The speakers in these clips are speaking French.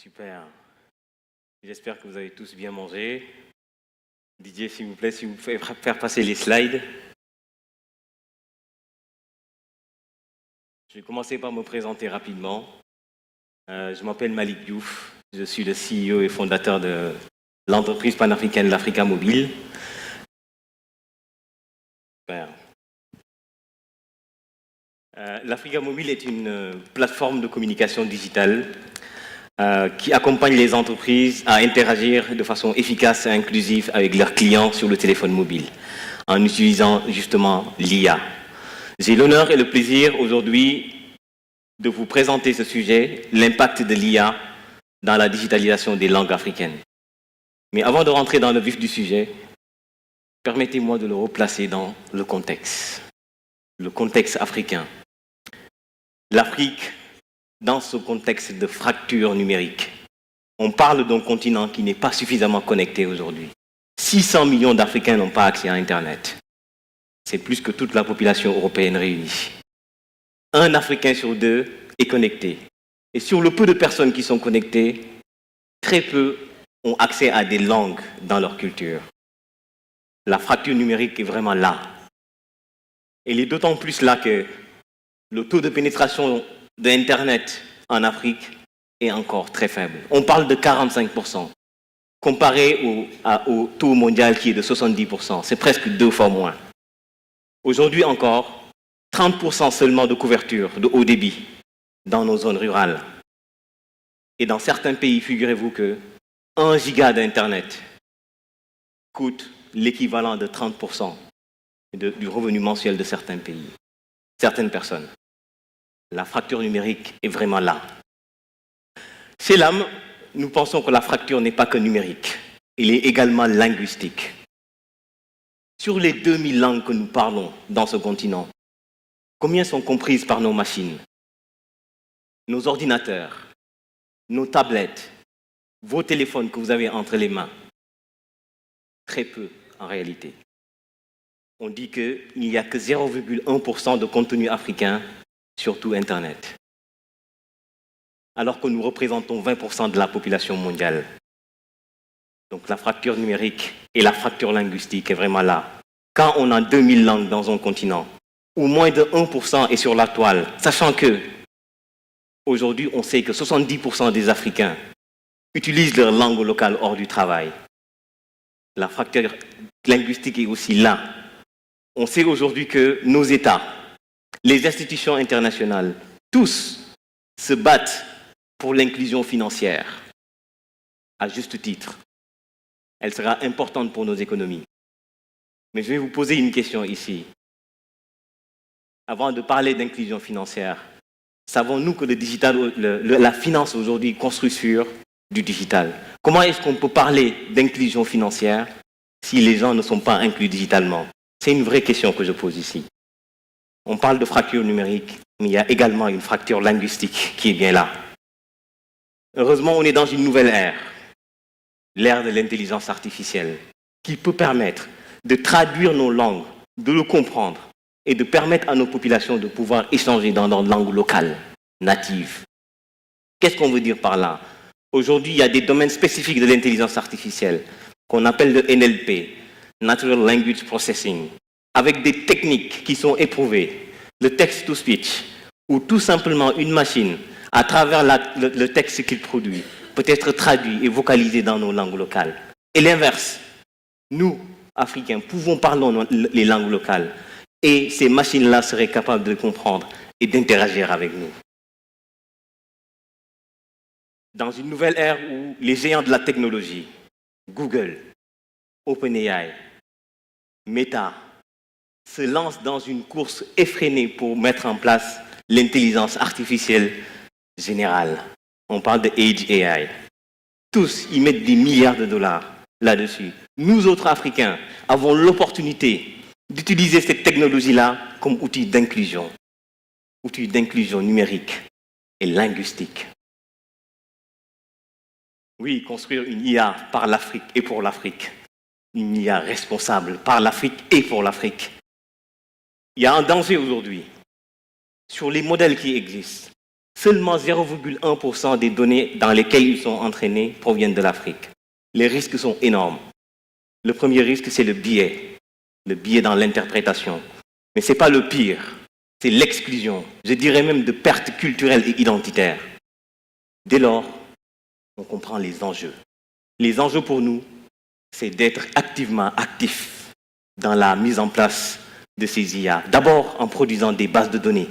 Super. J'espère que vous avez tous bien mangé. Didier, s'il vous plaît, si vous pouvez faire passer les slides. Je vais commencer par me présenter rapidement. Je m'appelle Malik Diouf. Je suis le CEO et fondateur de l'entreprise panafricaine l'Africa Mobile. Super. L'Africa Mobile est une plateforme de communication digitale qui accompagne les entreprises à interagir de façon efficace et inclusive avec leurs clients sur le téléphone mobile, en utilisant justement l'IA. J'ai l'honneur et le plaisir aujourd'hui de vous présenter ce sujet, l'impact de l'IA dans la digitalisation des langues africaines. Mais avant de rentrer dans le vif du sujet, permettez-moi de le replacer dans le contexte africain. L'Afrique, dans ce contexte de fracture numérique, on parle d'un continent qui n'est pas suffisamment connecté aujourd'hui. 600 millions d'Africains n'ont pas accès à Internet. C'est plus que toute la population européenne réunie. Un Africain sur deux est connecté. Et sur le peu de personnes qui sont connectées, très peu ont accès à des langues dans leur culture. La fracture numérique est vraiment là. Elle est d'autant plus là que le taux de pénétration d'Internet en Afrique est encore très faible. On parle de 45%, comparé au taux mondial qui est de 70%. C'est presque 2 fois moins. Aujourd'hui encore, 30% seulement de couverture de haut débit dans nos zones rurales. Et dans certains pays, figurez-vous que 1 giga d'Internet coûte l'équivalent de 30% du revenu mensuel de certains pays, certaines personnes. La fracture numérique est vraiment là. Chez l'âme, nous pensons que la fracture n'est pas que numérique, elle est également linguistique. Sur les 2000 langues que nous parlons dans ce continent, combien sont comprises par nos machines, nos ordinateurs, nos tablettes, vos téléphones que vous avez entre les mains? Très peu en réalité. On dit qu'il n'y a que 0,1% de contenu africain sur tout Internet, alors que nous représentons 20% de la population mondiale. Donc la fracture numérique et la fracture linguistique est vraiment là. Quand on a 2000 langues dans un continent, où moins de 1% est sur la toile, sachant que aujourd'hui on sait que 70% des Africains utilisent leur langue locale hors du travail. La fracture linguistique est aussi là. On sait aujourd'hui que nos États, les institutions internationales, tous se battent pour l'inclusion financière, à juste titre. Elle sera importante pour nos économies. Mais je vais vous poser une question ici. Avant de parler d'inclusion financière, savons-nous que le digital, la finance aujourd'hui construit sur du digital? Comment est-ce qu'on peut parler d'inclusion financière si les gens ne sont pas inclus digitalement? C'est une vraie question que je pose ici. On parle de fracture numérique, mais il y a également une fracture linguistique qui est bien là. Heureusement, on est dans une nouvelle ère, l'ère de l'intelligence artificielle, qui peut permettre de traduire nos langues, de le comprendre et de permettre à nos populations de pouvoir échanger dans leur langue locale, native. Qu'est-ce qu'on veut dire par là? Aujourd'hui, il y a des domaines spécifiques de l'intelligence artificielle qu'on appelle le NLP, Natural Language Processing, avec des techniques qui sont éprouvées, le text-to-speech, où tout simplement une machine, à travers le texte qu'il produit, peut être traduit et vocalisé dans nos langues locales. Et l'inverse, nous, Africains, pouvons parler les langues locales et ces machines-là seraient capables de comprendre et d'interagir avec nous. Dans une nouvelle ère où les géants de la technologie, Google, OpenAI, Meta, se lancent dans une course effrénée pour mettre en place l'intelligence artificielle générale. On parle de Age AI. Tous y mettent des milliards de dollars là-dessus. Nous autres Africains avons l'opportunité d'utiliser cette technologie-là comme outil d'inclusion numérique et linguistique. Oui, construire une IA par l'Afrique et pour l'Afrique. Une IA responsable par l'Afrique et pour l'Afrique. Il y a un danger aujourd'hui sur les modèles qui existent. Seulement 0,1% des données dans lesquelles ils sont entraînés proviennent de l'Afrique. Les risques sont énormes. Le premier risque, c'est le biais dans l'interprétation. Mais ce n'est pas le pire, c'est l'exclusion, je dirais même de perte culturelle et identitaire. Dès lors, on comprend les enjeux. Les enjeux pour nous, c'est d'être activement actifs dans la mise en place de ces IA. D'abord en produisant des bases de données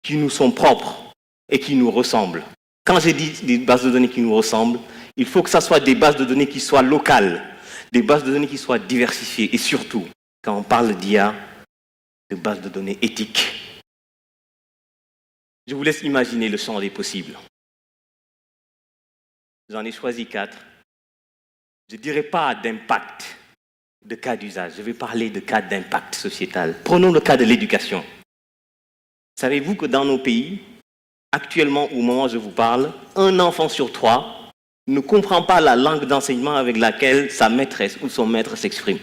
qui nous sont propres et qui nous ressemblent. Quand j'ai dit des bases de données qui nous ressemblent, il faut que ce soit des bases de données qui soient locales, des bases de données qui soient diversifiées et surtout, quand on parle d'IA, de bases de données éthiques. Je vous laisse imaginer le champ des possibles. J'en ai choisi 4. Je ne dirais pas d'impact de cas d'usage, je vais parler de cas d'impact sociétal. Prenons le cas de l'éducation. Savez-vous que dans nos pays, actuellement, au moment où je vous parle, un enfant sur 3 ne comprend pas la langue d'enseignement avec laquelle sa maîtresse ou son maître s'exprime.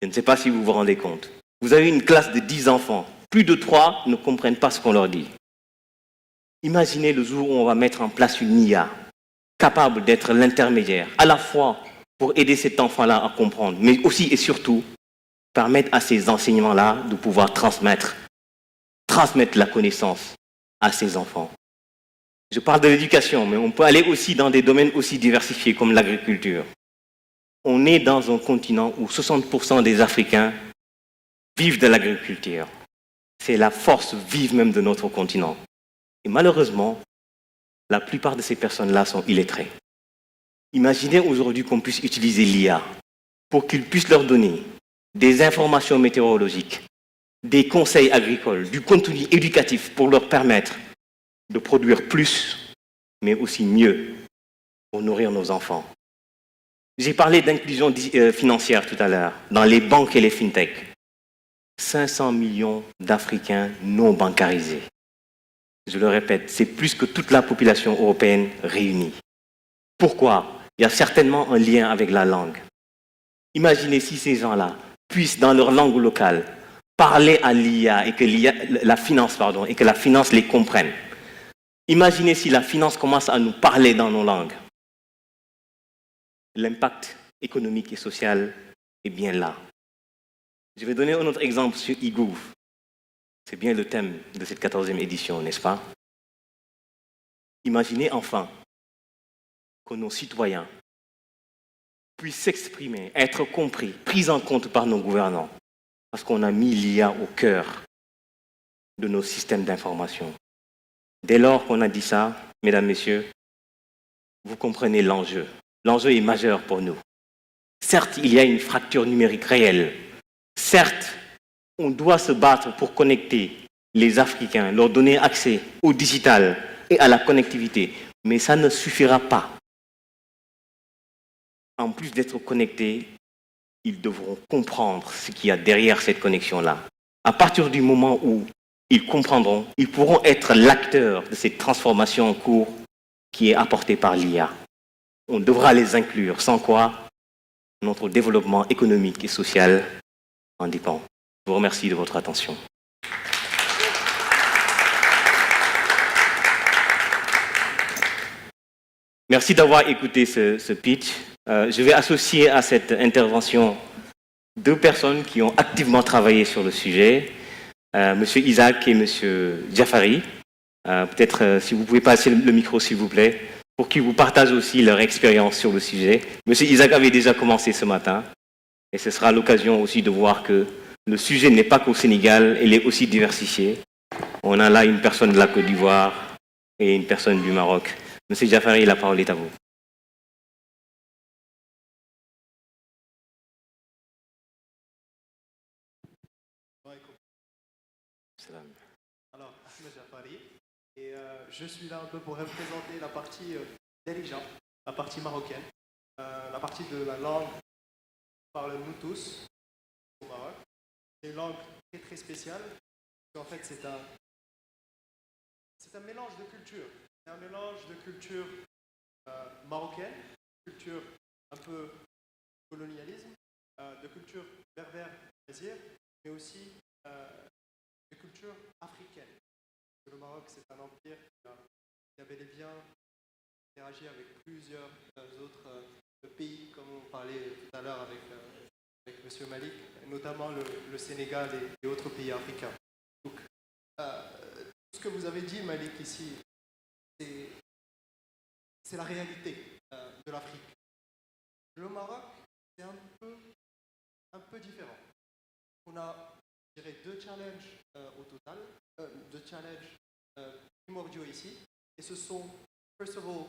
Je ne sais pas si vous vous rendez compte. Vous avez une classe de 10 enfants, plus de 3 ne comprennent pas ce qu'on leur dit. Imaginez le jour où on va mettre en place une IA capable d'être l'intermédiaire, à la fois pour aider cet enfant-là à comprendre, mais aussi et surtout permettre à ces enseignements-là de pouvoir transmettre la connaissance à ces enfants. Je parle de l'éducation, mais on peut aller aussi dans des domaines aussi diversifiés comme l'agriculture. On est dans un continent où 60% des Africains vivent de l'agriculture. C'est la force vive même de notre continent. Et malheureusement, la plupart de ces personnes-là sont illettrées. Imaginez aujourd'hui qu'on puisse utiliser l'IA pour qu'ils puissent leur donner des informations météorologiques, des conseils agricoles, du contenu éducatif pour leur permettre de produire plus, mais aussi mieux pour nourrir nos enfants. J'ai parlé d'inclusion financière tout à l'heure, dans les banques et les fintechs. 500 millions d'Africains non bancarisés. Je le répète, c'est plus que toute la population européenne réunie. Pourquoi? Il y a certainement un lien avec la langue. Imaginez si ces gens-là puissent, dans leur langue locale, parler à l'IA et que la finance les comprenne. Imaginez si la finance commence à nous parler dans nos langues. L'impact économique et social est bien là. Je vais donner un autre exemple sur eGov. C'est bien le thème de cette 14e édition, n'est-ce pas? Imaginez enfin que nos citoyens puissent s'exprimer, être compris, pris en compte par nos gouvernants, parce qu'on a mis l'IA au cœur de nos systèmes d'information. Dès lors qu'on a dit ça, mesdames, messieurs, vous comprenez l'enjeu. L'enjeu est majeur pour nous. Certes, il y a une fracture numérique réelle. Certes, on doit se battre pour connecter les Africains, leur donner accès au digital et à la connectivité. Mais ça ne suffira pas. En plus d'être connectés, ils devront comprendre ce qu'il y a derrière cette connexion-là. À partir du moment où ils comprendront, ils pourront être l'acteur de cette transformation en cours qui est apportée par l'IA. On devra les inclure, sans quoi notre développement économique et social en dépend. Je vous remercie de votre attention. Merci d'avoir écouté ce pitch. Je vais associer à cette intervention 2 personnes qui ont activement travaillé sur le sujet, M. Isaac et M. Jafari. Peut-être si vous pouvez passer le micro, s'il vous plaît, pour qu'ils vous partagent aussi leur expérience sur le sujet. M. Isaac avait déjà commencé ce matin, et ce sera l'occasion aussi de voir que le sujet n'est pas qu'au Sénégal, il est aussi diversifié. On a là une personne de la Côte d'Ivoire et une personne du Maroc. M. Jafari, la parole est à vous. Alors, Ahmed Jafari, et je suis là un peu pour représenter la partie d'Elija, la partie marocaine, la partie de la langue par nous tous au Maroc. C'est une langue très très spéciale, parce qu'en fait c'est un mélange de cultures. C'est un mélange de culture marocaine, culture un peu colonialisme, de culture berbère, mais aussi de culture africaine. Le Maroc, c'est un empire qui a bien interagi avec plusieurs autres pays, comme on parlait tout à l'heure avec M. Malik, notamment le Sénégal et autres pays africains. Donc, tout ce que vous avez dit, Malik, ici, c'est la réalité de l'Afrique. Le Maroc, c'est un peu différent. On a, je dirais, deux challenges au total, deux challenges primordiaux ici, et ce sont, first of all,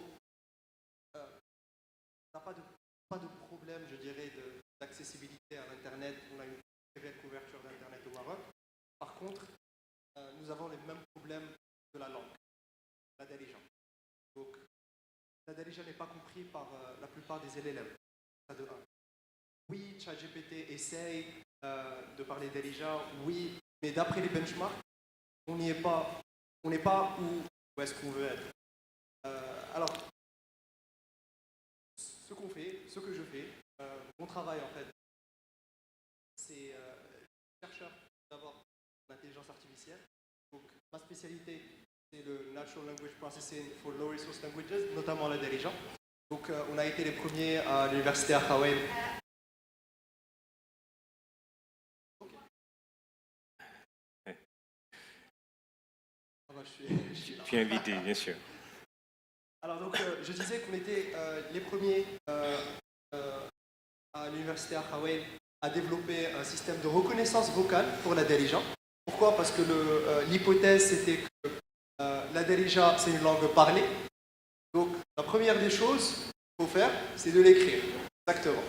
on n'a pas de problème, je dirais, d'accessibilité à l'Internet. On a une très belle couverture d'Internet au Maroc. Par contre, nous avons les mêmes problèmes de la langue, la Darija. Donc, la Darija n'est pas compris par la plupart des élèves. Ça de 1. Oui, ChatGPT essaye de parler Darija, oui, mais d'après les benchmarks, on n'est pas où est-ce qu'on veut être. Alors, ce que je fais, mon travail en fait, c'est chercheur d'abord en intelligence artificielle. Donc, ma spécialité, c'est le Natural Language Processing for Low Resource Languages, notamment la Darija. Donc, on a été les premiers à l'université Akhawaïn. Okay. Ah bah, je suis là. Je suis invité, bien sûr. Alors donc, je disais qu'on était les premiers à l'université Akhawaïn à développer un système de reconnaissance vocale pour la Darija. Pourquoi? Parce que l'hypothèse c'était que la Darija c'est une langue parlée. Donc la première des choses qu'il faut faire, c'est de l'écrire. Exactement.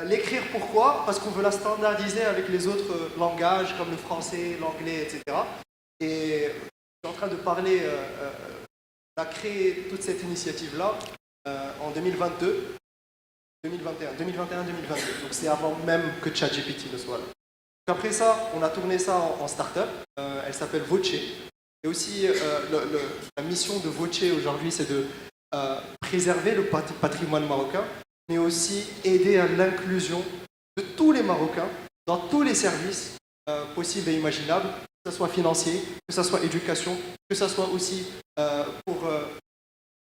L'écrire pourquoi? Parce qu'on veut la standardiser avec les autres langages comme le français, l'anglais, etc. Et je suis en train de parler. On a créé toute cette initiative-là en 2022, 2021-2022. Donc c'est avant même que ChatGPT ne soit là. Donc après ça, on a tourné ça en start-up. Elle s'appelle Voce. Et aussi, la mission de Voce aujourd'hui, c'est de préserver le patrimoine marocain, mais aussi aider à l'inclusion de tous les Marocains dans tous les services possibles et imaginables, que ce soit financier, que ce soit éducation, que ce soit aussi pour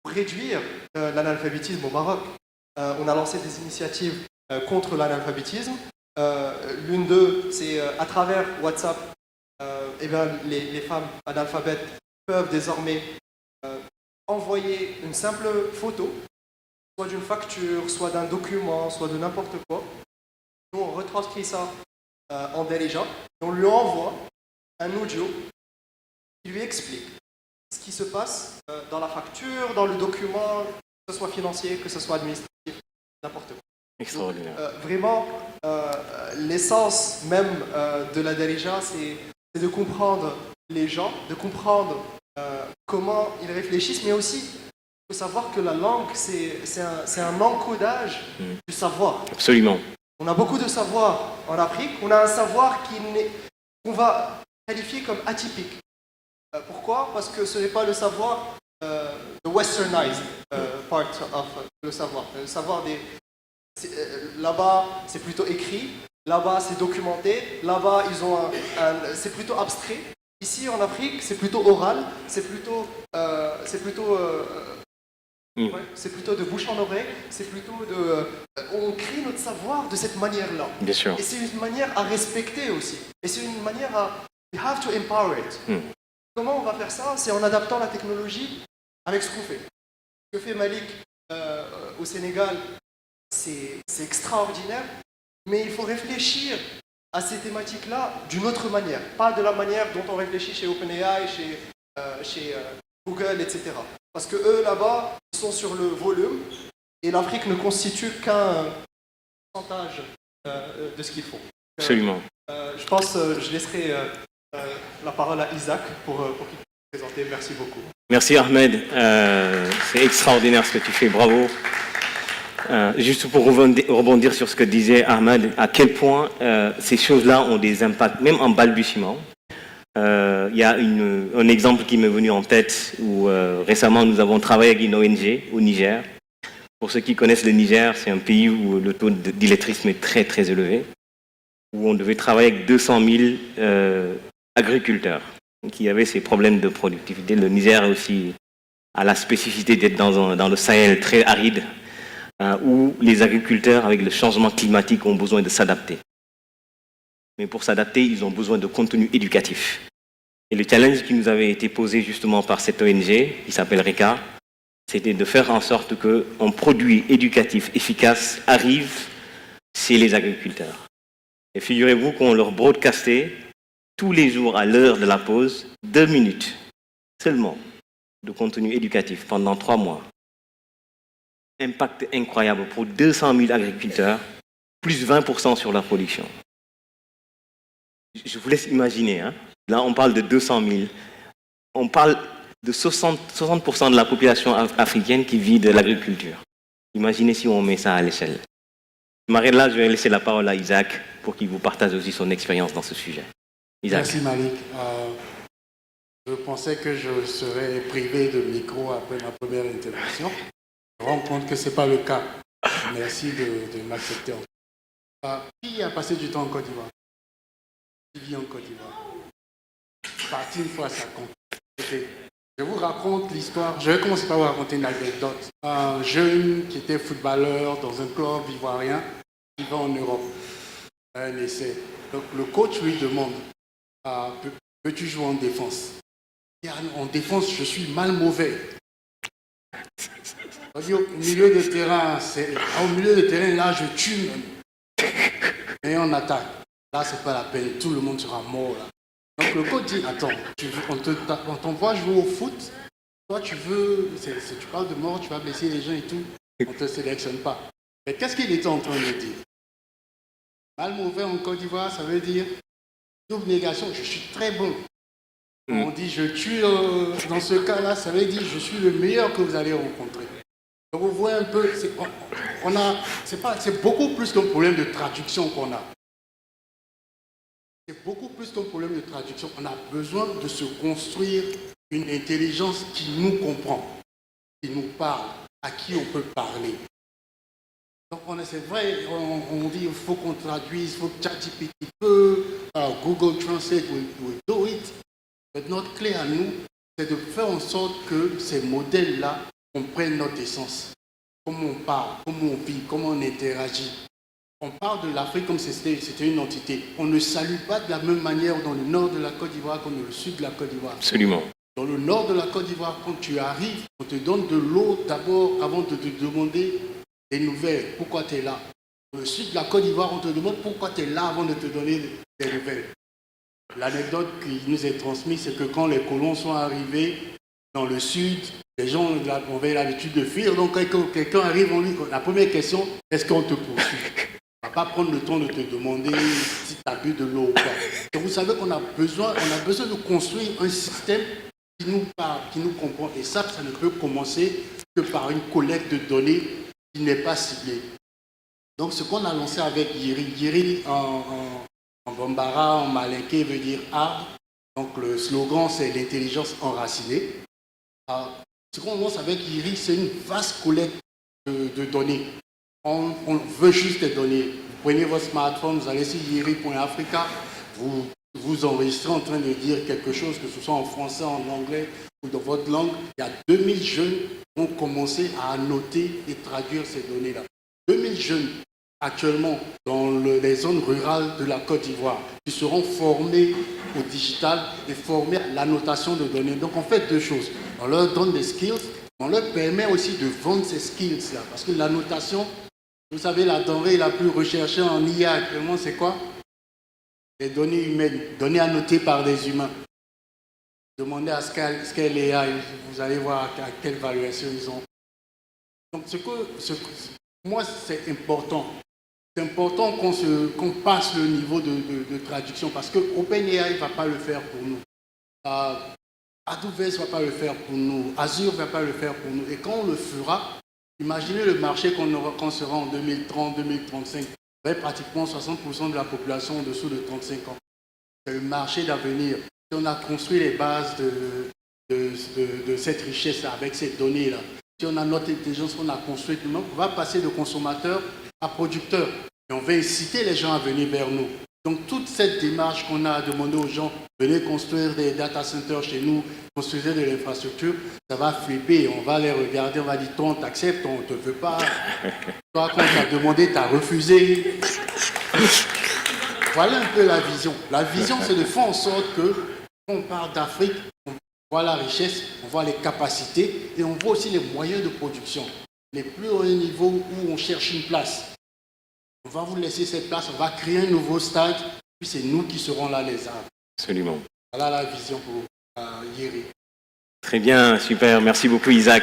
réduire l'analphabétisme au Maroc. On a lancé des initiatives contre l'analphabétisme. L'une d'eux, c'est à travers WhatsApp, eh bien, les femmes analphabètes peuvent désormais envoyer une simple photo, soit d'une facture, soit d'un document, soit de n'importe quoi. Nous, on retranscrit ça en Darija et on lui envoie un audio qui lui explique ce qui se passe dans la facture, dans le document, que ce soit financier, que ce soit administratif, n'importe quoi. Extraordinaire. Donc, vraiment, l'essence même de la Darija, c'est de comprendre les gens, de comprendre comment ils réfléchissent, mais aussi, il faut savoir que la langue, c'est un encodage du savoir. Absolument. On a beaucoup de savoir en Afrique, on a un savoir qu'on va qualifier comme atypique. Pourquoi? Parce que ce n'est pas le savoir, the westernized part of le savoir. Le savoir là-bas, c'est plutôt écrit, là-bas, c'est documenté, là-bas, c'est plutôt abstrait. Ici, en Afrique, c'est plutôt oral, c'est plutôt de bouche en oreille, c'est plutôt on crée notre savoir de cette manière-là. Bien sûr. Et c'est une manière à respecter aussi. Et c'est une manière à... We have to empower it. Comment on va faire ça? C'est en adaptant la technologie avec ce qu'on fait. Ce que fait Malik au Sénégal, c'est extraordinaire, mais il faut réfléchir à ces thématiques-là d'une autre manière. Pas de la manière dont on réfléchit chez OpenAI, chez Google, etc. Parce que eux, là-bas, ils sont sur le volume, et l'Afrique ne constitue qu'un pourcentage de ce qu'ils font. Absolument. Je pense que je laisserai la parole à Isaac pour qu'il puisse présenter. Merci beaucoup. Merci Ahmed. C'est extraordinaire ce que tu fais. Bravo. Juste pour rebondir sur ce que disait Ahmed, à quel point ces choses-là ont des impacts, même en balbutiement. Il y a un exemple qui m'est venu en tête où récemment nous avons travaillé avec une ONG au Niger. Pour ceux qui connaissent le Niger, c'est un pays où le taux d'illettrisme est très très élevé, où on devait travailler avec 200 000 agriculteurs qui avaient ces problèmes de productivité. Le Niger est aussi à la spécificité d'être dans le Sahel très aride, où les agriculteurs, avec le changement climatique, ont besoin de s'adapter. Mais pour s'adapter, ils ont besoin de contenu éducatif. Et le challenge qui nous avait été posé justement par cette ONG, qui s'appelle RECA, c'était de faire en sorte qu'un produit éducatif efficace arrive chez les agriculteurs. Et figurez-vous qu'on leur broadcastait tous les jours à l'heure de la pause 2 minutes seulement de contenu éducatif pendant 3 mois. Impact incroyable pour 200 000 agriculteurs, plus 20% sur la production. Je vous laisse imaginer, hein. Là on parle de 200 000. On parle de 60% de la population africaine qui vit de l'agriculture. Imaginez si on met ça à l'échelle. Je m'arrête là, je vais laisser la parole à Isaac pour qu'il vous partage aussi son expérience dans ce sujet. Isaac. Merci Malik. Je pensais que je serais privé de micro après ma première intervention. Je me rends compte que ce n'est pas le cas. Merci de m'accepter. Qui a passé du temps en Côte d'Ivoire? Qui vit en Côte d'Ivoire? Parti une fois, ça compte. Okay. Je vous raconte l'histoire. Je vais commencer par vous raconter une anecdote. Un jeune qui était footballeur dans un club ivoirien, qui va en Europe. Un essai. Donc le coach lui demande, peux-tu jouer en défense? En défense, je suis mal mauvais. Au milieu de terrain, là, je tue. Et on attaque. Là, c'est pas la peine. Tout le monde sera mort là. Donc le coach dit, attends, on t'envoie jouer au foot, toi tu parles de mort, tu vas blesser les gens et tout, on ne te sélectionne pas. Mais qu'est-ce qu'il était en train de dire? Mal mauvais en Côte d'Ivoire, ça veut dire double négation, je suis très bon. On dit je tue, dans ce cas-là, ça veut dire je suis le meilleur que vous allez rencontrer. Donc vous voyez un peu, c'est beaucoup plus qu'un problème de traduction qu'on a. C'est beaucoup plus qu'un problème de traduction. On a besoin de se construire une intelligence qui nous comprend, qui nous parle, à qui on peut parler. Donc c'est vrai, on dit il faut qu'on traduise, il faut que ChatGPT peut, Google Translate will do it. Mais notre clé à nous, c'est de faire en sorte que ces modèles-là comprennent notre essence. Comment on parle, comment on vit, comment on interagit. On parle de l'Afrique comme si c'était une entité. On ne salue pas de la même manière dans le nord de la Côte d'Ivoire que dans le sud de la Côte d'Ivoire. Absolument. Dans le nord de la Côte d'Ivoire, quand tu arrives, on te donne de l'eau d'abord avant de te demander des nouvelles. Pourquoi tu es là? Dans le sud de la Côte d'Ivoire, on te demande pourquoi tu es là avant de te donner des nouvelles. L'anecdote qui nous est transmise, c'est que quand les colons sont arrivés dans le sud, les gens avaient l'habitude de fuir. Donc quand quelqu'un arrive, la première question, est-ce qu'on te poursuit? On ne va pas prendre le temps de te demander si tu as bu de l'eau ou pas. Donc vous savez qu'on a besoin de construire un système qui nous parle, qui nous comprend. Et ça ne peut commencer que par une collecte de données qui n'est pas ciblée. Donc ce qu'on a lancé avec Yiri, Yiri en bambara, en malinké veut dire arbre. Donc le slogan c'est l'intelligence enracinée. Ce qu'on lance avec Yiri, c'est une vaste collecte de données. On veut juste des données. Vous prenez votre smartphone, vous allez sur yiri.africa, vous enregistrez en train de dire quelque chose, que ce soit en français, en anglais ou dans votre langue. Il y a 2000 jeunes qui ont commencé à annoter et traduire ces données-là. 2000 jeunes actuellement dans les zones rurales de la Côte d'Ivoire qui seront formés au digital et formés à l'annotation de données. Donc on fait deux choses. On leur donne des skills, on leur permet aussi de vendre ces skills-là. Parce que l'annotation, vous savez, la denrée la plus recherchée en IA actuellement, c'est quoi? Les données humaines, données annotées par des humains. Demandez à Scale AI, vous allez voir à quelle valuation ils ont. Donc moi, c'est important. C'est important qu'on passe le niveau de traduction parce que OpenAI ne va pas le faire pour nous. AWS ne va pas le faire pour nous. Azure ne va pas le faire pour nous. Et quand on le fera, imaginez le marché qu'on sera en 2030, 2035. Vous avez pratiquement 60% de la population en dessous de 35 ans. C'est le marché d'avenir. Si on a construit les bases de cette richesse avec ces données-là, si on a notre intelligence qu'on a construite, on va passer de consommateur à producteur. Et on va inciter les gens à venir vers nous. Donc toute cette démarche qu'on a demandé aux gens, venez construire des data centers chez nous, construire de l'infrastructure, ça va flipper. On va les regarder, on va dire, toi on t'accepte, on ne te veut pas. Toi quand on t'a demandé, tu as refusé. Voilà un peu la vision. La vision, c'est de faire en sorte que, quand on parle d'Afrique, on voit la richesse, on voit les capacités et on voit aussi les moyens de production. Les plus hauts niveaux où on cherche une place. On va vous laisser cette place, on va créer un nouveau stade, puis c'est nous qui serons là les arbres. Absolument. Voilà la vision pour Yeri. Très bien, super. Merci beaucoup, Isaac.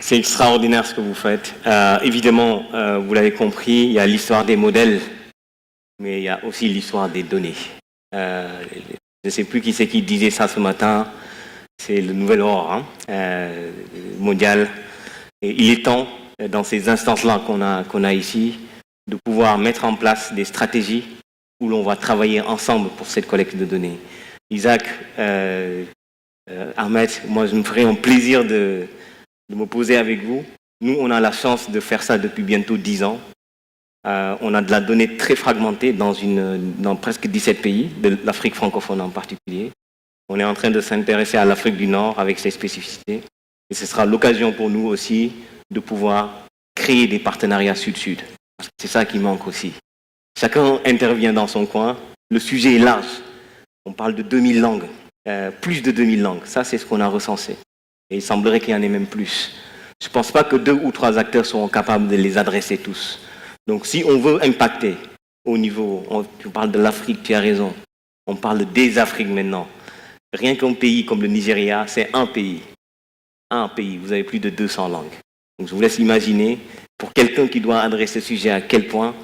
C'est extraordinaire ce que vous faites. Évidemment, vous l'avez compris, il y a l'histoire des modèles, mais il y a aussi l'histoire des données. Je ne sais plus qui c'est qui disait ça ce matin. C'est le nouvel or mondial. Et il est temps, dans ces instances-là qu'on a ici, de pouvoir mettre en place des stratégies où l'on va travailler ensemble pour cette collecte de données. Isaac, Ahmed, moi je me ferai un plaisir de m'opposer avec vous. Nous, on a la chance de faire ça depuis bientôt 10 ans. On a de la donnée très fragmentée dans presque 17 pays, de l'Afrique francophone en particulier. On est en train de s'intéresser à l'Afrique du Nord avec ses spécificités. Et ce sera l'occasion pour nous aussi de pouvoir créer des partenariats sud-sud. C'est ça qui manque aussi. Chacun intervient dans son coin. Le sujet est large. On parle de 2000 langues, plus de 2000 langues. Ça, c'est ce qu'on a recensé. Et il semblerait qu'il y en ait même plus. Je ne pense pas que 2 ou 3 acteurs seront capables de les adresser tous. Donc, si on veut impacter au niveau... Tu parles de l'Afrique, tu as raison. On parle des Afriques maintenant. Rien qu'un pays comme le Nigeria, c'est un pays. Un pays. Vous avez plus de 200 langues. Donc, je vous laisse imaginer, pour quelqu'un qui doit adresser ce sujet, à quel point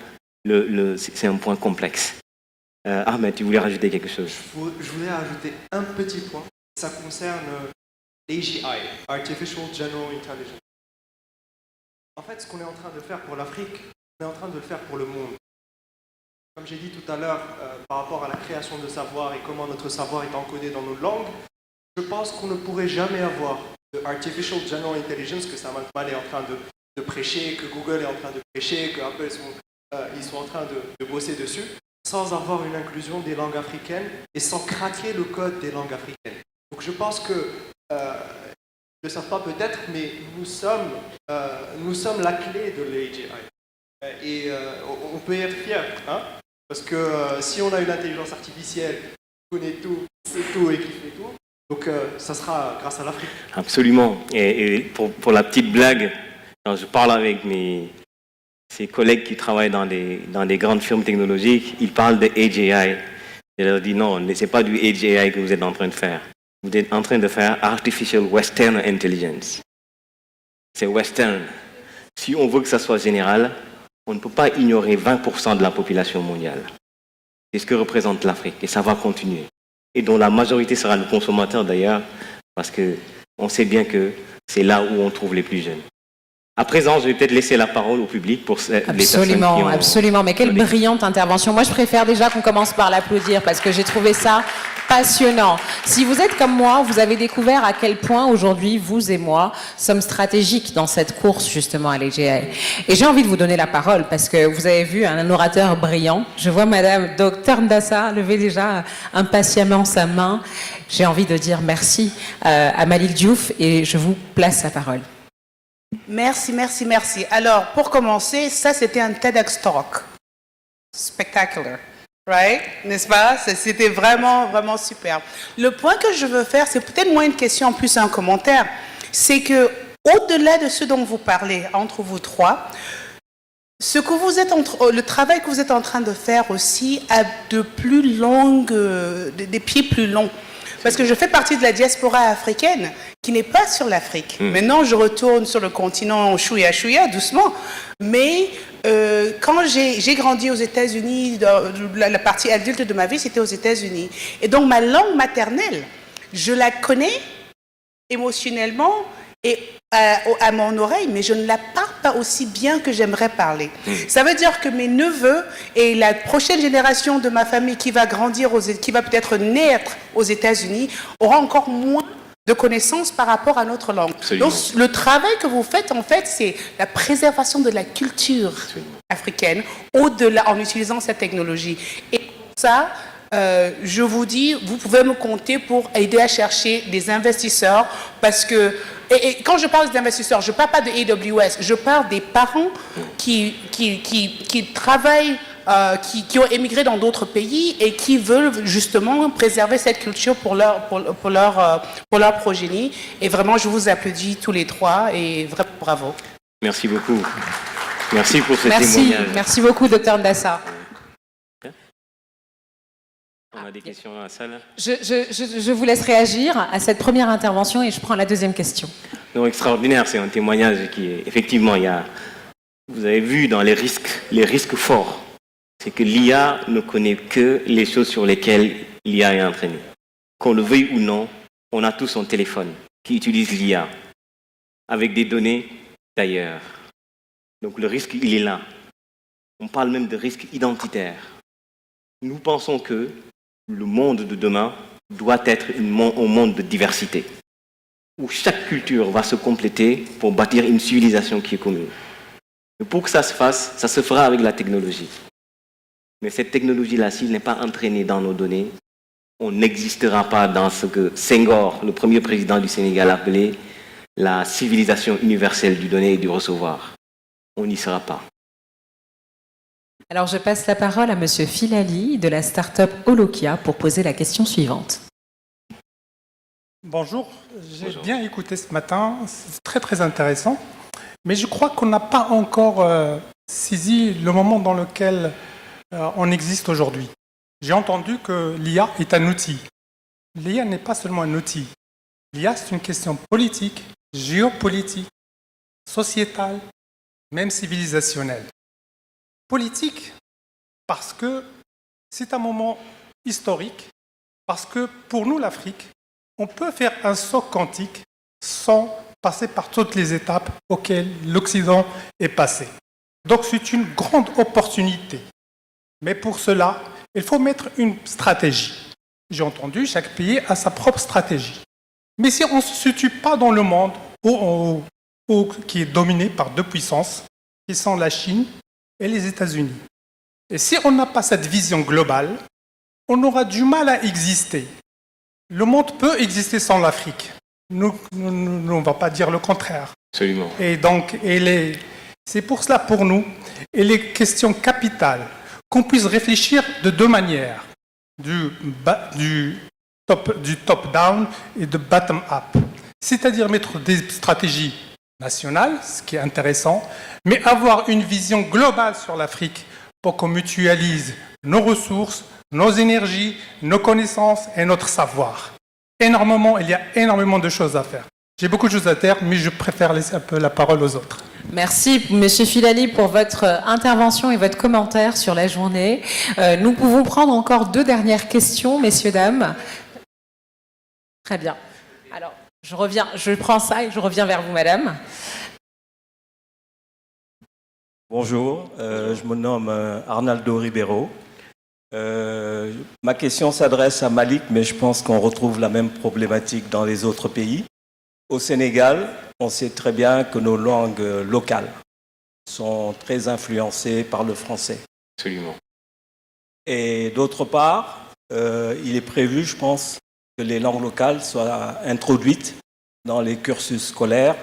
c'est un point complexe. Ahmed, tu voulais rajouter quelque chose? Je voulais ajouter un petit point. Ça concerne l'AGI, Artificial General Intelligence. En fait, ce qu'on est en train de faire pour l'Afrique, on est en train de le faire pour le monde. Comme j'ai dit tout à l'heure, par rapport à la création de savoir et comment notre savoir est encodé dans nos langues, je pense qu'on ne pourrait jamais avoir de Artificial General Intelligence, que Sam Altman est en train de prêcher, que Google est en train de prêcher, que Apple ils sont en train de bosser dessus, sans avoir une inclusion des langues africaines et sans craquer le code des langues africaines. Donc je pense que, ils ne le savent pas peut-être, mais nous sommes la clé de l'AGI. Et on peut y être fier, hein, parce que si on a une intelligence artificielle qui connaît tout, sait tout et qui fait tout, donc ça sera grâce à l'Afrique. Absolument. Et pour la petite blague, quand je parle avec ces collègues qui travaillent dans des grandes firmes technologiques, ils parlent de AGI. Je leur dis non, ce n'est pas du AGI que vous êtes en train de faire. Vous êtes en train de faire Artificial Western Intelligence. C'est Western. Si on veut que ça soit général, on ne peut pas ignorer 20% de la population mondiale. C'est ce que représente l'Afrique et ça va continuer. Et dont la majorité sera le consommateur d'ailleurs, parce qu'on sait bien que c'est là où on trouve les plus jeunes. À présent, je vais peut-être laisser la parole au public pour les personnes qui ont... Absolument, mais quelle brillante intervention. Moi, je préfère déjà qu'on commence par l'applaudir parce que j'ai trouvé ça passionnant. Si vous êtes comme moi, vous avez découvert à quel point aujourd'hui, vous et moi, sommes stratégiques dans cette course justement à l'AGI. Et j'ai envie de vous donner la parole parce que vous avez vu un orateur brillant. Je vois Madame Dr Ndassa lever déjà impatiemment sa main. J'ai envie de dire merci à Malik Diouf et je vous place la parole. Merci, merci, merci. Alors, pour commencer, ça, c'était un TEDx Talk. Spectacular. Right? N'est-ce pas? C'était vraiment, vraiment super. Le point que je veux faire, c'est peut-être moins une question, en plus un commentaire. C'est que, au-delà de ce dont vous parlez, entre vous trois, ce que vous êtes le travail que vous êtes en train de faire aussi a des pieds plus longs. Parce que je fais partie de la diaspora africaine qui n'est pas sur l'Afrique. Maintenant, je retourne sur le continent chouïa, doucement. Mais quand j'ai grandi aux États-Unis, la partie adulte de ma vie, c'était aux États-Unis. Et donc, ma langue maternelle, je la connais émotionnellement et à mon oreille, mais je ne la parle pas aussi bien que j'aimerais parler. Ça veut dire que mes neveux et la prochaine génération de ma famille qui va grandir, qui va peut-être naître aux États-Unis, aura encore moins de connaissances par rapport à notre langue. Absolument. Donc, le travail que vous faites, en fait, c'est la préservation de la culture africaine au-delà, en utilisant cette technologie. Et ça, je vous dis, vous pouvez me compter pour aider à chercher des investisseurs parce que, et quand je parle d'investisseurs, je ne parle pas de AWS, je parle des parents qui travaillent, qui ont émigré dans d'autres pays et qui veulent justement préserver cette culture pour leur progénie. Et vraiment, je vous applaudis tous les trois et vraiment bravo. Merci beaucoup. Merci pour ce témoignage. Merci beaucoup, Dr Ndassa. On a des questions dans la salle? Je vous laisse réagir à cette première intervention et je prends la deuxième question. Non, extraordinaire, c'est un témoignage qui est... Effectivement, vous avez vu dans les risques forts, c'est que l'IA ne connaît que les choses sur lesquelles l'IA est entraînée. Qu'on le veuille ou non, on a tous un téléphone qui utilise l'IA avec des données d'ailleurs. Donc le risque, il est là. On parle même de risque identitaire. Nous pensons que le monde de demain doit être un monde de diversité, où chaque culture va se compléter pour bâtir une civilisation qui est commune. Et pour que ça se fasse, ça se fera avec la technologie. Mais cette technologie-là, s'il n'est pas entraînée dans nos données, on n'existera pas dans ce que Senghor, le premier président du Sénégal, appelait la civilisation universelle du donner et du recevoir. On n'y sera pas. Alors, je passe la parole à Monsieur Filali de la start-up Holokia pour poser la question suivante. Bonjour, j'ai bien écouté ce matin, c'est très très intéressant, mais je crois qu'on n'a pas encore saisi le moment dans lequel on existe aujourd'hui. J'ai entendu que l'IA est un outil. L'IA n'est pas seulement un outil. L'IA, c'est une question politique, géopolitique, sociétale, même civilisationnelle. Politique, parce que c'est un moment historique, parce que pour nous, l'Afrique, on peut faire un saut quantique sans passer par toutes les étapes auxquelles l'Occident est passé. Donc c'est une grande opportunité. Mais pour cela, il faut mettre une stratégie. J'ai entendu, chaque pays a sa propre stratégie. Mais si on ne se situe pas dans le monde qui est dominé par deux puissances, qui sont la Chine et les États-Unis. Et si on n'a pas cette vision globale, on aura du mal à exister. Le monde peut exister sans l'Afrique. Nous, on ne va pas dire le contraire. Absolument. Et donc, c'est pour cela, pour nous, il est question capitale qu'on puisse réfléchir de deux manières, du top-down et de bottom-up. C'est-à-dire mettre des stratégies nationales, ce qui est intéressant, mais avoir une vision globale sur l'Afrique pour qu'on mutualise nos ressources, nos énergies, nos connaissances et notre savoir. Il y a énormément de choses à faire. J'ai beaucoup de choses à dire, mais je préfère laisser un peu la parole aux autres. Merci, Monsieur Filali, pour votre intervention et votre commentaire sur la journée. Nous pouvons prendre encore deux dernières questions, messieurs, dames. Très bien. Alors, je prends ça et je reviens vers vous, madame. Bonjour, je me nomme Arnaldo Ribeiro. Ma question s'adresse à Malik, mais je pense qu'on retrouve la même problématique dans les autres pays. Au Sénégal, on sait très bien que nos langues locales sont très influencées par le français. Absolument. Et d'autre part, il est prévu, je pense, que les langues locales soient introduites dans les cursus scolaires.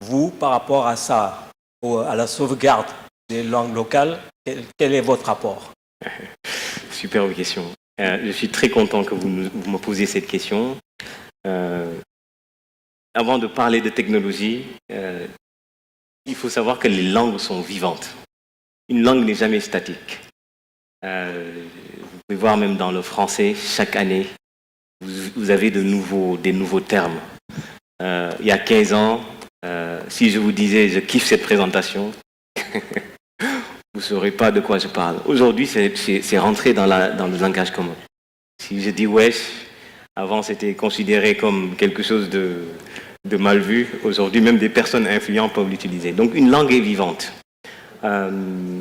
Vous, par rapport à ça, à la sauvegarde des langues locales, quel est votre rapport? Superbe question. Je suis très content que vous me posiez cette question. Avant de parler de technologie, il faut savoir que les langues sont vivantes. Une langue n'est jamais statique. Vous pouvez voir même dans le français, chaque année, vous avez des nouveaux termes. Il y a 15 ans, si je vous disais je kiffe cette présentation, vous ne saurez pas de quoi je parle. Aujourd'hui, c'est rentré dans le langage commun. Si je dis wesh, avant c'était considéré comme quelque chose de mal vu. Aujourd'hui, même des personnes influentes peuvent l'utiliser. Donc une langue est vivante.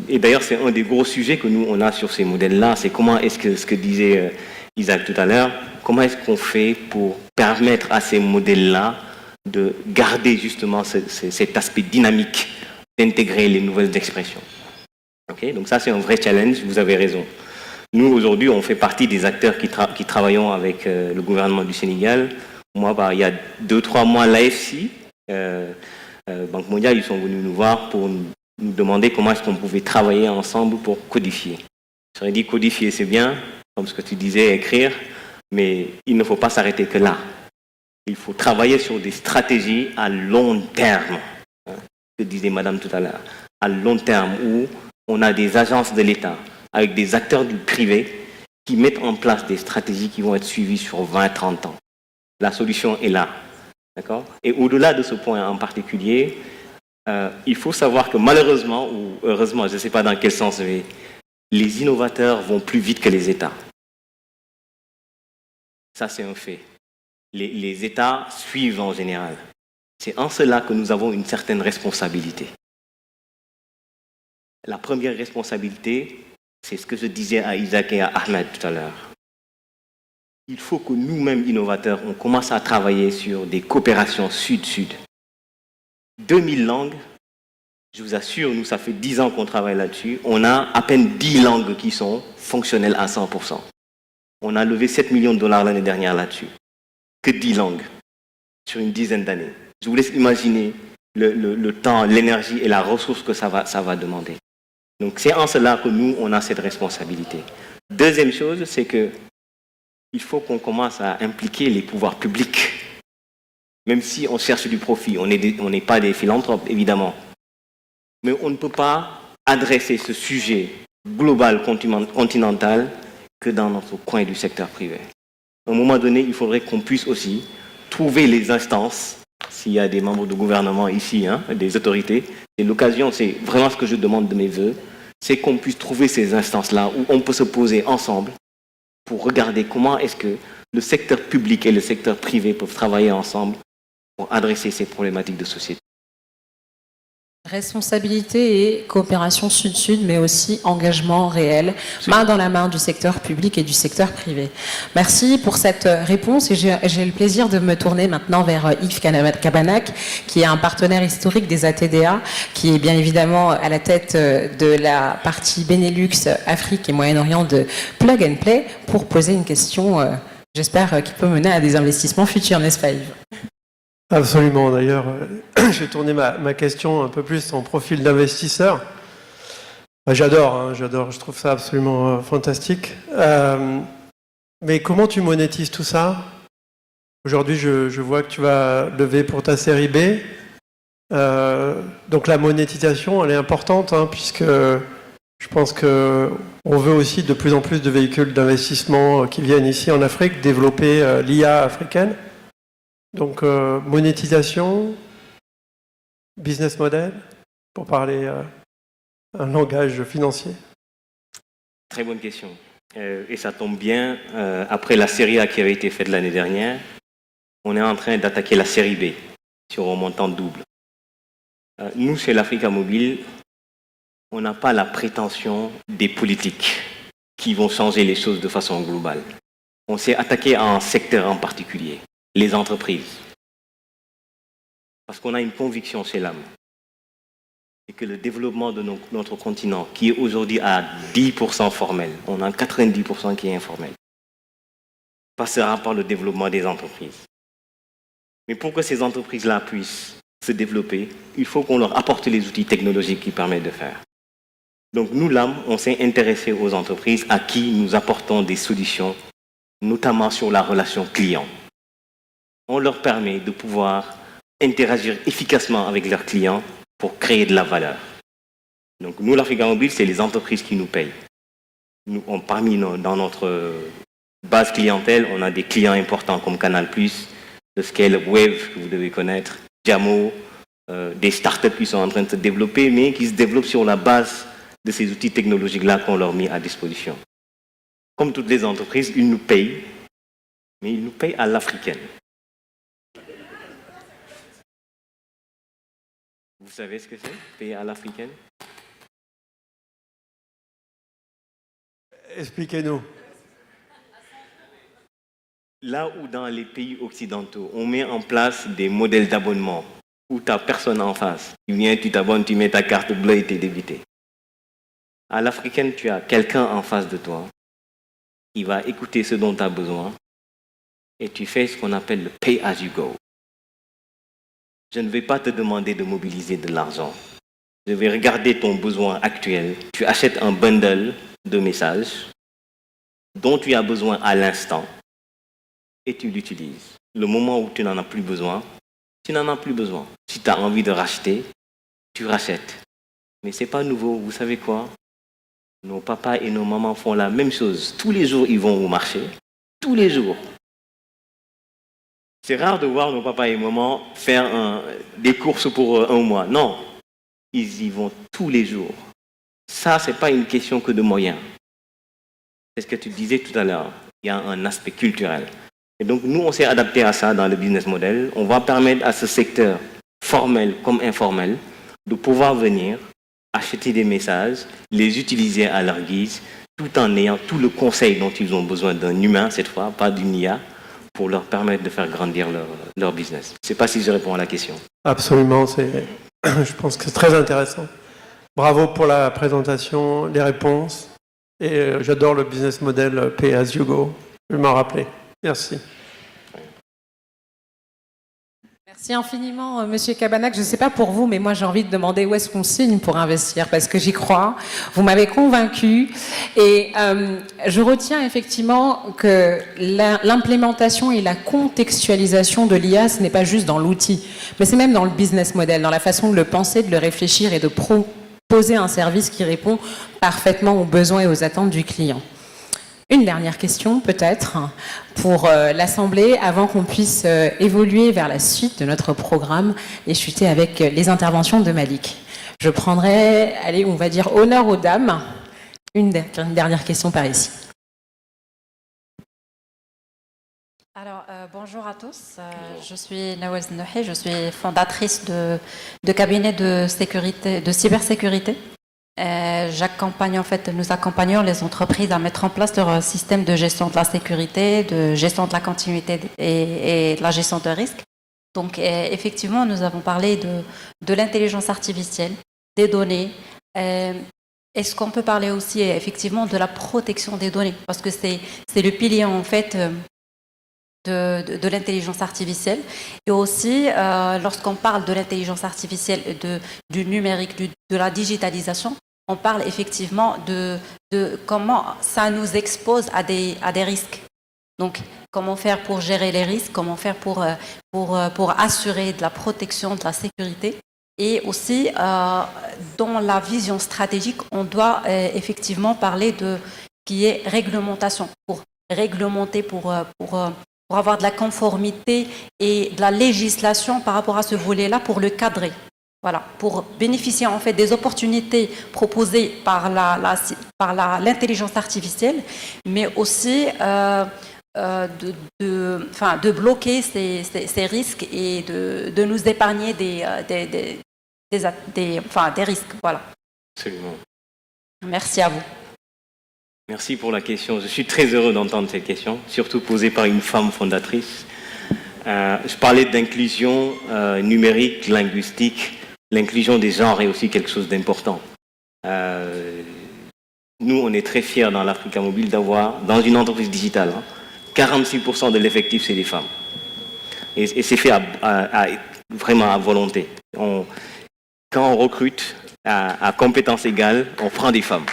Et d'ailleurs, c'est un des gros sujets que nous, on a sur ces modèles-là. C'est comment est-ce que ce que disait Isaac tout à l'heure, comment est-ce qu'on fait pour permettre à ces modèles-là de garder justement cet aspect dynamique, d'intégrer les nouvelles expressions. Okay? Donc ça, c'est un vrai challenge, vous avez raison. Nous, aujourd'hui, on fait partie des acteurs qui travaillons avec le gouvernement du Sénégal. Moi, il y a 2-3 mois, l'AFC, Banque mondiale, ils sont venus nous voir pour nous demander comment est-ce qu'on pouvait travailler ensemble pour codifier. J'aurais dit codifier, c'est bien, comme ce que tu disais, écrire, mais il ne faut pas s'arrêter que là. Il faut travailler sur des stratégies à long terme, que disait Madame tout à l'heure, à long terme, où on a des agences de l'État avec des acteurs du privé qui mettent en place des stratégies qui vont être suivies sur 20-30 ans. La solution est là. D'accord ? Et au-delà de ce point en particulier, il faut savoir que malheureusement, ou heureusement, je ne sais pas dans quel sens, mais les innovateurs vont plus vite que les États. Ça, c'est un fait. Les États suivent en général. C'est en cela que nous avons une certaine responsabilité. La première responsabilité, c'est ce que je disais à Isaac et à Ahmed tout à l'heure. Il faut que nous-mêmes, innovateurs, on commence à travailler sur des coopérations sud-sud. 2000 langues, je vous assure, nous, ça fait 10 ans qu'on travaille là-dessus. On a à peine 10 langues qui sont fonctionnelles à 100%. On a levé 7 millions de dollars l'année dernière là-dessus. Que 10 langues sur une dizaine d'années. Je vous laisse imaginer le temps, l'énergie et la ressource que ça va demander. Donc c'est en cela que nous, on a cette responsabilité. Deuxième chose, c'est que il faut qu'on commence à impliquer les pouvoirs publics. Même si on cherche du profit, on n'est pas des philanthropes, évidemment. Mais on ne peut pas adresser ce sujet global, continental, que dans notre coin du secteur privé. À un moment donné, il faudrait qu'on puisse aussi trouver les instances, s'il y a des membres du gouvernement ici, des autorités. C'est l'occasion, c'est vraiment ce que je demande de mes voeux, c'est qu'on puisse trouver ces instances-là où on peut se poser ensemble pour regarder comment est-ce que le secteur public et le secteur privé peuvent travailler ensemble pour adresser ces problématiques de société. Responsabilité et coopération sud-sud, mais aussi engagement réel, main dans la main du secteur public et du secteur privé. Merci pour cette réponse et j'ai le plaisir de me tourner maintenant vers Yves Cabanac, qui est un partenaire historique des ATDA, qui est bien évidemment à la tête de la partie Benelux, Afrique et Moyen-Orient de Plug and Play, pour poser une question, j'espère, qui peut mener à des investissements futurs, n'est-ce pas Yves ? Absolument. D'ailleurs, j'ai tourné ma question un peu plus en profil d'investisseur. J'adore, je trouve ça absolument fantastique. Mais comment tu monétises tout ça ? Aujourd'hui, je vois que tu vas lever pour ta série B. Donc la monétisation, elle est importante, puisque je pense qu'on veut aussi de plus en plus de véhicules d'investissement qui viennent ici en Afrique développer l'IA africaine. Donc, monétisation, business model, pour parler un langage financier. Très bonne question. Et ça tombe bien, après la série A qui avait été faite l'année dernière, on est en train d'attaquer la série B sur un montant double. Nous, chez l'Africa Mobile, on n'a pas la prétention des politiques qui vont changer les choses de façon globale. On s'est attaqué à un secteur en particulier. Les entreprises. Parce qu'on a une conviction chez l'âme. C'est que le développement de notre continent, qui est aujourd'hui à 10% formel, on a 90% qui est informel, passera par le développement des entreprises. Mais pour que ces entreprises-là puissent se développer, il faut qu'on leur apporte les outils technologiques qui permettent de faire. Donc nous, l'âme, on s'est intéressé aux entreprises à qui nous apportons des solutions, notamment sur la relation client. On leur permet de pouvoir interagir efficacement avec leurs clients pour créer de la valeur. Donc nous, l'Africa Mobile, c'est les entreprises qui nous payent. Dans notre base clientèle, on a des clients importants comme Canal+, le Scale Wave que vous devez connaître, Jamo, des startups qui sont en train de se développer, mais qui se développent sur la base de ces outils technologiques-là qu'on leur met à disposition. Comme toutes les entreprises, ils nous payent, mais ils nous payent à l'africaine. Vous savez ce que c'est, payer à l'africaine? Expliquez-nous. là où dans les pays occidentaux, on met en place des modèles d'abonnement où tu n'as personne en face, tu viens, tu t'abonnes, tu mets ta carte bleue et tu es débité. À l'africaine, tu as quelqu'un en face de toi qui va écouter ce dont tu as besoin et tu fais ce qu'on appelle le pay as you go. Je ne vais pas te demander de mobiliser de l'argent. Je vais regarder ton besoin actuel. Tu achètes un bundle de messages dont tu as besoin à l'instant et tu l'utilises. Le moment où tu n'en as plus besoin, tu n'en as plus besoin. Si tu as envie de racheter, tu rachètes. Mais ce n'est pas nouveau. Vous savez quoi? Nos papas et nos mamans font la même chose. Tous les jours, ils vont au marché. Tous les jours. C'est rare de voir nos papas et mamans faire des courses pour un mois. Non. Ils y vont tous les jours. Ça, ce n'est pas une question que de moyens. C'est ce que tu disais tout à l'heure. Il y a un aspect culturel. Et donc, nous, on s'est adapté à ça dans le business model. On va permettre à ce secteur, formel comme informel, de pouvoir venir acheter des messages, les utiliser à leur guise, tout en ayant tout le conseil dont ils ont besoin d'un humain, cette fois, pas d'une IA, pour leur permettre de faire grandir leur business. Je ne sais pas si je réponds à la question. Absolument, je pense que c'est très intéressant. Bravo pour la présentation, les réponses. Et j'adore le business model Pay as you go. Je vais m'en rappeler. Merci. Merci infiniment, Monsieur Cabanach. Je ne sais pas pour vous, mais moi j'ai envie de demander où est-ce qu'on signe pour investir, parce que j'y crois. Vous m'avez convaincu. Et je retiens effectivement que l'implémentation et la contextualisation de l'IA, ce n'est pas juste dans l'outil, mais c'est même dans le business model, dans la façon de le penser, de le réfléchir et de proposer un service qui répond parfaitement aux besoins et aux attentes du client. Une dernière question, peut-être, pour l'Assemblée, avant qu'on puisse évoluer vers la suite de notre programme et chuter avec les interventions de Malik. Je prendrai, allez, on va dire honneur aux dames. Une dernière question par ici. Alors, bonjour à tous. Je suis Nawaz Nouhi, je suis fondatrice de cabinet de cybersécurité. J'accompagne, en fait, nous accompagnons les entreprises à mettre en place leur système de gestion de la sécurité, de gestion de la continuité et de la gestion de risque. Donc, effectivement, nous avons parlé de l'intelligence artificielle, des données. Est-ce qu'on peut parler aussi, effectivement, de la protection des données? Parce que c'est le pilier, en fait, de l'intelligence artificielle. Et aussi, lorsqu'on parle de l'intelligence artificielle, du numérique, de la digitalisation, on parle effectivement de comment ça nous expose à des risques. Donc, comment faire pour gérer les risques, comment faire pour assurer de la protection, de la sécurité. Et aussi, dans la vision stratégique, on doit effectivement parler de qui est réglementation, pour réglementer, pour avoir de la conformité et de la législation par rapport à ce volet-là, pour le cadrer. Voilà, pour bénéficier en fait des opportunités proposées par l'intelligence artificielle, mais aussi de bloquer ces risques et de nous épargner des risques. Voilà. Absolument. Merci à vous. Merci pour la question. Je suis très heureux d'entendre cette question, surtout posée par une femme fondatrice. Je parlais d'inclusion numérique, linguistique. L'inclusion des genres est aussi quelque chose d'important. Nous, on est très fiers dans l'Africa Mobile d'avoir, dans une entreprise digitale, 46% de l'effectif, c'est des femmes. Et c'est fait vraiment à volonté. Quand on recrute à compétences égales, on prend des femmes.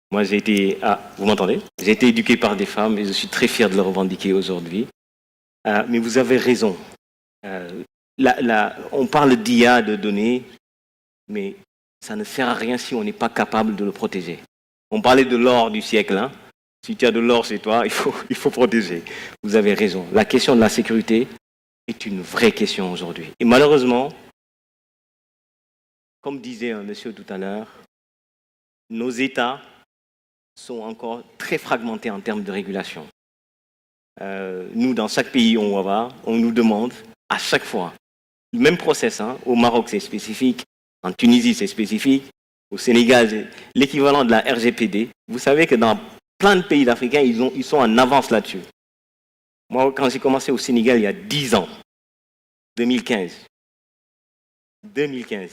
Moi, vous m'entendez? J'ai été éduqué par des femmes et je suis très fier de le revendiquer aujourd'hui. Mais vous avez raison. On parle d'IA, de données, mais ça ne sert à rien si on n'est pas capable de le protéger. On parlait de l'or du siècle. Hein. Si tu as de l'or chez toi, il faut protéger. Vous avez raison. La question de la sécurité est une vraie question aujourd'hui. Et malheureusement, comme disait un monsieur tout à l'heure, nos États sont encore très fragmentés en termes de régulation. Nous, dans chaque pays où on va, on nous demande à chaque fois, le même process, hein, au Maroc c'est spécifique, en Tunisie c'est spécifique, au Sénégal c'est l'équivalent de la RGPD. Vous savez que dans plein de pays africains, ils sont en avance là-dessus. Moi, quand j'ai commencé au Sénégal il y a 10 ans, 2015,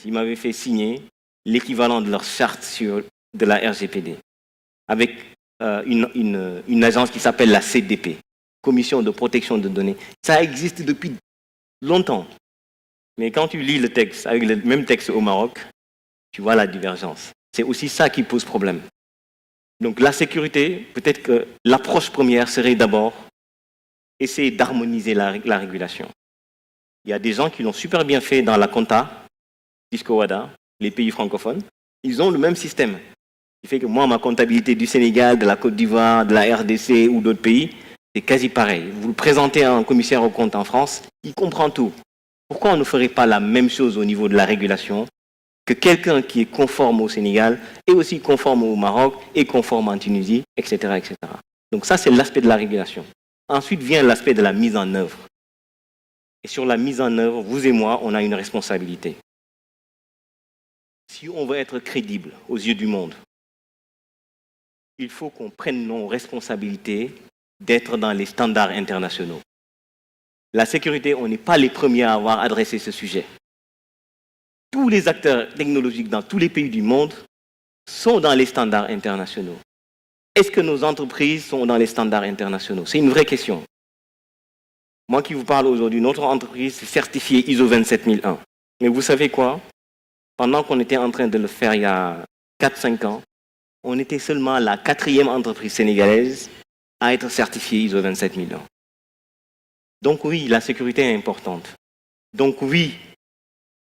ils m'avaient fait signer l'équivalent de leur charte de la RGPD avec une agence qui s'appelle la CDP, Commission de protection de données. Ça existe depuis longtemps. Mais quand tu lis le texte, avec le même texte au Maroc, tu vois la divergence. C'est aussi ça qui pose problème. Donc la sécurité, peut-être que l'approche première serait d'abord essayer d'harmoniser la régulation. Il y a des gens qui l'ont super bien fait dans la compta, Cisco Wada, les pays francophones. Ils ont le même système. Ce qui fait que moi, ma comptabilité du Sénégal, de la Côte d'Ivoire, de la RDC ou d'autres pays, c'est quasi pareil. Vous le présentez à un commissaire aux comptes en France, il comprend tout. Pourquoi on ne ferait pas la même chose au niveau de la régulation, que quelqu'un qui est conforme au Sénégal est aussi conforme au Maroc et conforme en Tunisie, etc., etc. Donc ça, c'est l'aspect de la régulation. Ensuite vient l'aspect de la mise en œuvre. Et sur la mise en œuvre, vous et moi, on a une responsabilité. Si on veut être crédible aux yeux du monde, il faut qu'on prenne nos responsabilités d'être dans les standards internationaux. La sécurité, on n'est pas les premiers à avoir adressé ce sujet. Tous les acteurs technologiques dans tous les pays du monde sont dans les standards internationaux. Est-ce que nos entreprises sont dans les standards internationaux? C'est une vraie question. Moi qui vous parle aujourd'hui, notre entreprise est certifiée ISO 27001. Mais vous savez quoi? Pendant qu'on était en train de le faire il y a 4-5 ans, on était seulement la 4e entreprise sénégalaise à être certifiée ISO 27001. Donc oui, la sécurité est importante. Donc oui,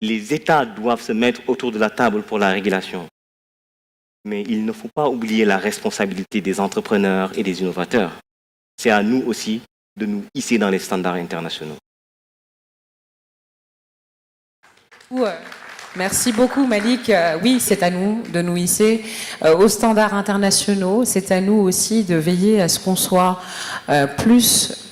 les États doivent se mettre autour de la table pour la régulation. Mais il ne faut pas oublier la responsabilité des entrepreneurs et des innovateurs. C'est à nous aussi de nous hisser dans les standards internationaux. Merci beaucoup Malik. Oui, c'est à nous de nous hisser aux standards internationaux. C'est à nous aussi de veiller à ce qu'on soit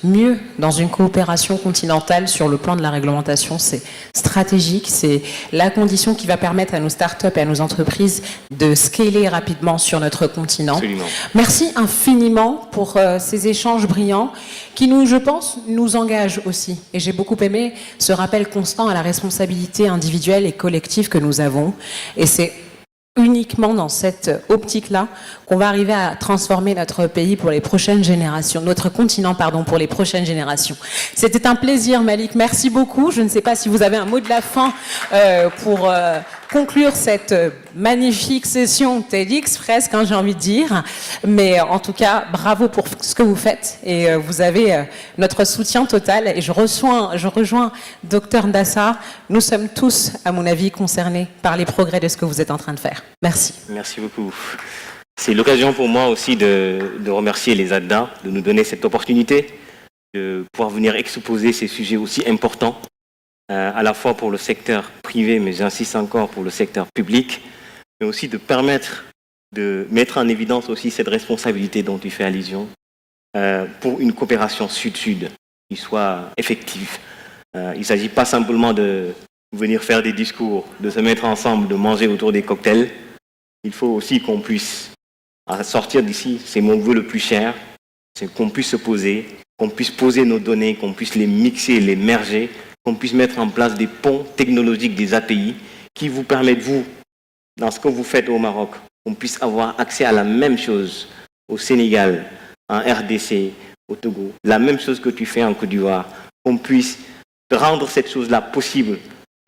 mieux dans une coopération continentale sur le plan de la réglementation. C'est stratégique, c'est la condition qui va permettre à nos startups et à nos entreprises de scaler rapidement sur notre continent. Absolument. Merci infiniment pour ces échanges brillants qui je pense, nous engagent aussi. Et j'ai beaucoup aimé ce rappel constant à la responsabilité individuelle et collective que nous avons. Et c'est uniquement dans cette optique-là qu'on va arriver à transformer notre pays pour les prochaines générations, notre continent, pardon, pour les prochaines générations. C'était un plaisir, Malik. Merci beaucoup. Je ne sais pas si vous avez un mot de la fin pour conclure cette magnifique session TEDx, presque, hein, j'ai envie de dire. Mais en tout cas, bravo pour ce que vous faites. Et vous avez notre soutien total. Et je rejoins Dr Ndassa. Nous sommes tous, à mon avis, concernés par les progrès de ce que vous êtes en train de faire. Merci. Merci beaucoup. C'est l'occasion pour moi aussi de remercier les ADDA, de nous donner cette opportunité de pouvoir venir exposer ces sujets aussi importants, à la fois pour le secteur privé, mais j'insiste encore pour le secteur public, mais aussi de permettre de mettre en évidence aussi cette responsabilité dont tu fais allusion pour une coopération sud-sud qui soit effective. Il ne s'agit pas simplement de venir faire des discours, de se mettre ensemble, de manger autour des cocktails. Il faut aussi qu'on puisse sortir d'ici, c'est mon vœu le plus cher, c'est qu'on puisse se poser, qu'on puisse poser nos données, qu'on puisse les mixer, les merger, qu'on puisse mettre en place des ponts technologiques, des API, qui vous permettent, vous, dans ce que vous faites au Maroc, qu'on puisse avoir accès à la même chose au Sénégal, en RDC, au Togo, la même chose que tu fais en Côte d'Ivoire, qu'on puisse rendre cette chose-là possible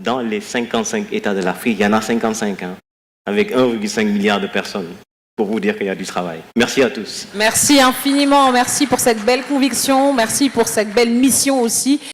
dans les 55 États de l'Afrique. Il y en a 55, hein, avec 1,5 milliard de personnes, pour vous dire qu'il y a du travail. Merci à tous. Merci infiniment, merci pour cette belle conviction, merci pour cette belle mission aussi.